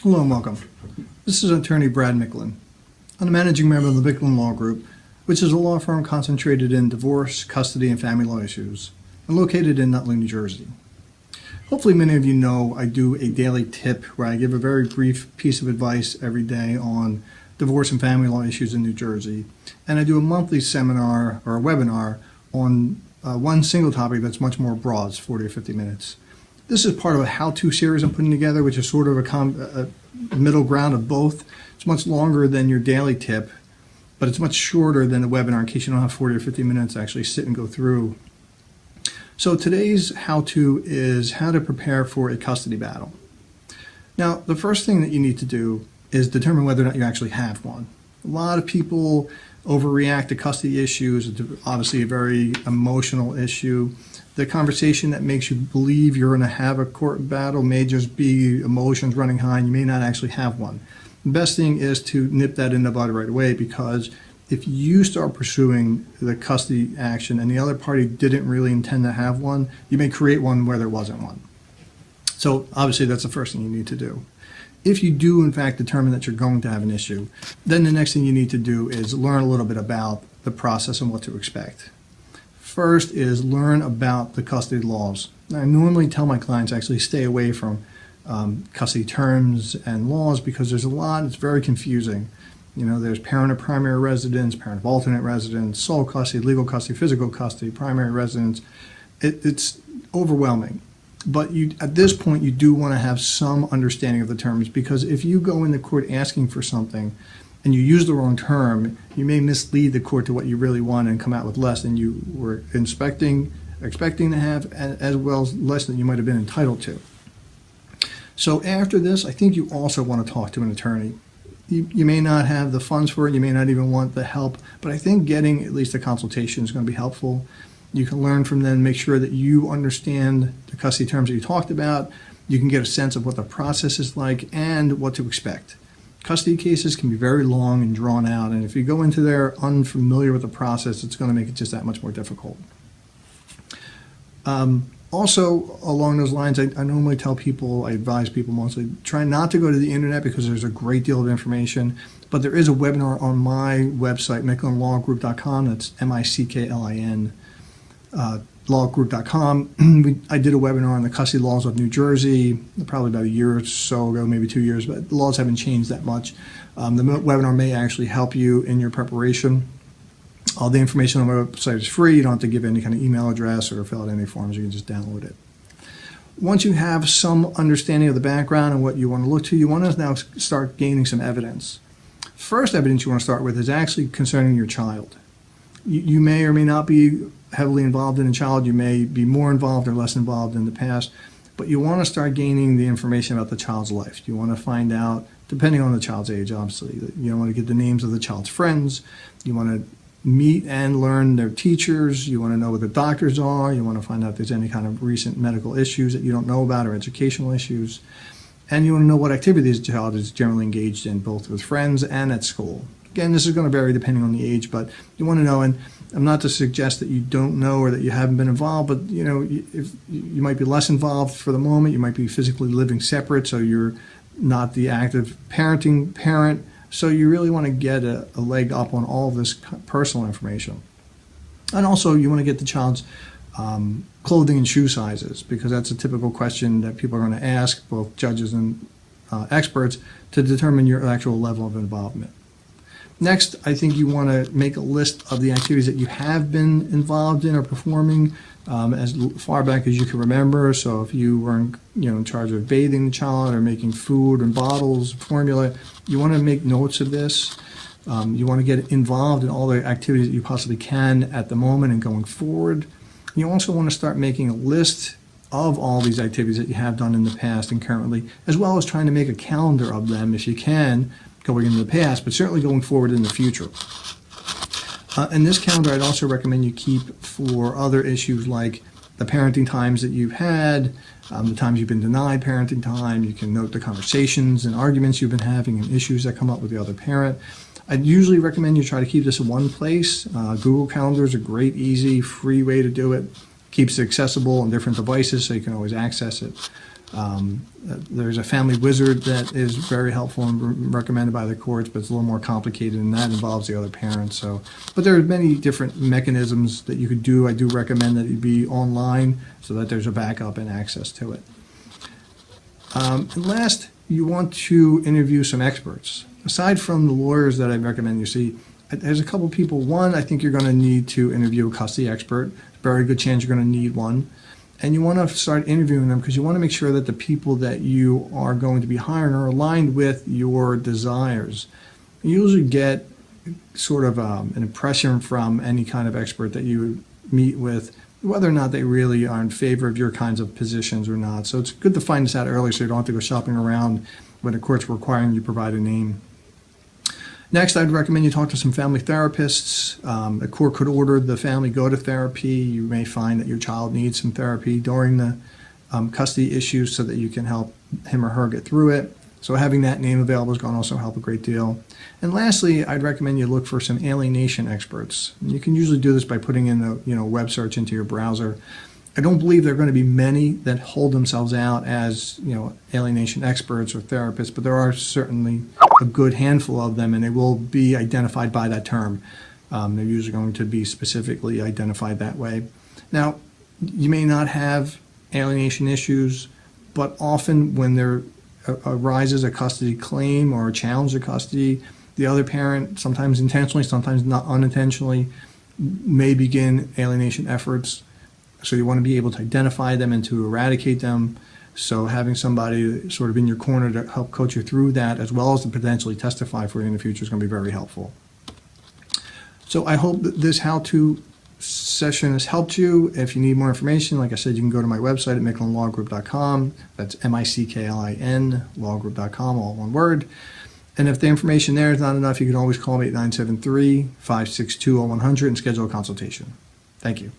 Hello and welcome. This is attorney Brad Micklin. I'm a managing member of the Micklin Law Group, which is a law firm concentrated in divorce, custody, and family law issues, and located in Nutley, New Jersey. Hopefully many of you know I do a daily tip where I give a very brief piece of advice every day on divorce and family law issues in New Jersey, and I do a monthly seminar or a webinar on one single topic that's much more broad. It's 40 or 50 minutes. This is part of a how-to series I'm putting together, which is sort of a middle ground of both. It's much longer than your daily tip, but it's much shorter than the webinar in case you don't have 40 or 50 minutes to actually sit and go through. So today's how-to is how to prepare for a custody battle. Now, the first thing that you need to do is determine whether or not you actually have one. A lot of people overreact to custody issues. It's obviously a very emotional issue. The conversation that makes you believe you're going to have a court battle may just be emotions running high, and you may not actually have one. The best thing is to nip that in the bud right away, because if you start pursuing the custody action and the other party didn't really intend to have one, you may create one where there wasn't one. So obviously that's the first thing you need to do. If you do in fact determine that you're going to have an issue, then the next thing you need to do is learn a little bit about the process and what to expect. First is learn about the custody laws. I normally tell my clients actually stay away from custody terms and laws because there's a lot, it's very confusing. You know, there's parent of primary residence, parent of alternate residence, sole custody, legal custody, physical custody, primary residence. It's overwhelming. But at this point, you do want to have some understanding of the terms, because if you go into court asking for something and you use the wrong term, you may mislead the court to what you really want and come out with less than you were expecting to have, as well as less than you might have been entitled to. So after this, I think you also want to talk to an attorney. You may not have the funds for it, you may not even want the help, but I think getting at least a consultation is going to be helpful. You can learn from them, make sure that you understand the custody terms that you talked about. You can get a sense of what the process is like and what to expect. Custody cases can be very long and drawn out, and if you go into there unfamiliar with the process, it's going to make it just that much more difficult. Also, along those lines, I normally tell people, I advise people mostly, try not to go to the internet because there's a great deal of information, but there is a webinar on my website, MicklinLawGroup.com. That's MICKLIN. Lawgroup.com. I did a webinar on the custody laws of New Jersey probably about a year or so ago, maybe 2 years, but the laws haven't changed that much. The webinar may actually help you in your preparation. All the information on my website is free. You don't have to give any kind of email address or fill out any forms. You can just download it. Once you have some understanding of the background and what you want to look to, you want to now start gaining some evidence. First evidence you want to start with is actually concerning your child. You may or may not be heavily involved in a child. You may be more involved or less involved in the past, but you want to start gaining the information about the child's life. You want to find out, depending on the child's age, obviously, you want to get the names of the child's friends. You want to meet and learn their teachers. You want to know what the doctors are. You want to find out if there's any kind of recent medical issues that you don't know about or educational issues. And you want to know what activities the child is generally engaged in, both with friends and at school. Again, this is going to vary depending on the age, but you want to know, and I'm not to suggest that you don't know or that you haven't been involved, but you know, if you might be less involved for the moment, you might be physically living separate, so you're not the active parenting parent, so you really want to get a leg up on all of this personal information. And also, you want to get the child's clothing and shoe sizes, because that's a typical question that people are going to ask, both judges and experts, to determine your actual level of involvement. Next, I think you want to make a list of the activities that you have been involved in or performing as far back as you can remember. So if you were in charge of bathing the child or making food and bottles, formula, you want to make notes of this. You want to get involved in all the activities that you possibly can at the moment and going forward. You also want to start making a list of all these activities that you have done in the past and currently, as well as trying to make a calendar of them if you can, going into the past, but certainly going forward in the future. And this calendar I'd also recommend you keep for other issues like the parenting times that you've had, the times you've been denied parenting time. You can note the conversations and arguments you've been having and issues that come up with the other parent. I'd usually recommend you try to keep this in one place. Google Calendar is a great, easy, free way to do it. Keeps it accessible on different devices so you can always access it. There's a family wizard that is very helpful and recommended by the courts, but it's a little more complicated, and that involves the other parent. But there are many different mechanisms that you could do. I do recommend that it be online so that there's a backup and access to it. And last, you want to interview some experts. Aside from the lawyers that I recommend you see, there's a couple people. One, I think you're going to need to interview a custody expert. Very good chance you're going to need one. And you want to start interviewing them because you want to make sure that the people that you are going to be hiring are aligned with your desires. You usually get sort of an impression from any kind of expert that you meet with, whether or not they really are in favor of your kinds of positions or not. So it's good to find this out early so you don't have to go shopping around when the court's requiring you provide a name. Next, I'd recommend you talk to some family therapists. The court could order the family go to therapy. You may find that your child needs some therapy during the custody issues so that you can help him or her get through it. So having that name available is going to also help a great deal. And lastly, I'd recommend you look for some alienation experts. And you can usually do this by putting in a web search into your browser. I don't believe there are going to be many that hold themselves out as alienation experts or therapists, but there are certainly a good handful of them, and they will be identified by that term. They're usually going to be specifically identified that way. Now, you may not have alienation issues, but often when there arises a custody claim or a challenge to custody, the other parent, sometimes intentionally, sometimes not unintentionally, may begin alienation efforts. So you want to be able to identify them and to eradicate them. So having somebody sort of in your corner to help coach you through that, as well as to potentially testify for you in the future, is going to be very helpful. So I hope that this how-to session has helped you. If you need more information, like I said, you can go to my website at MicklinLawGroup.com. That's MICKLIN, lawgroup.com, all one word. And if the information there is not enough, you can always call me at 973-562-0100 and schedule a consultation. Thank you.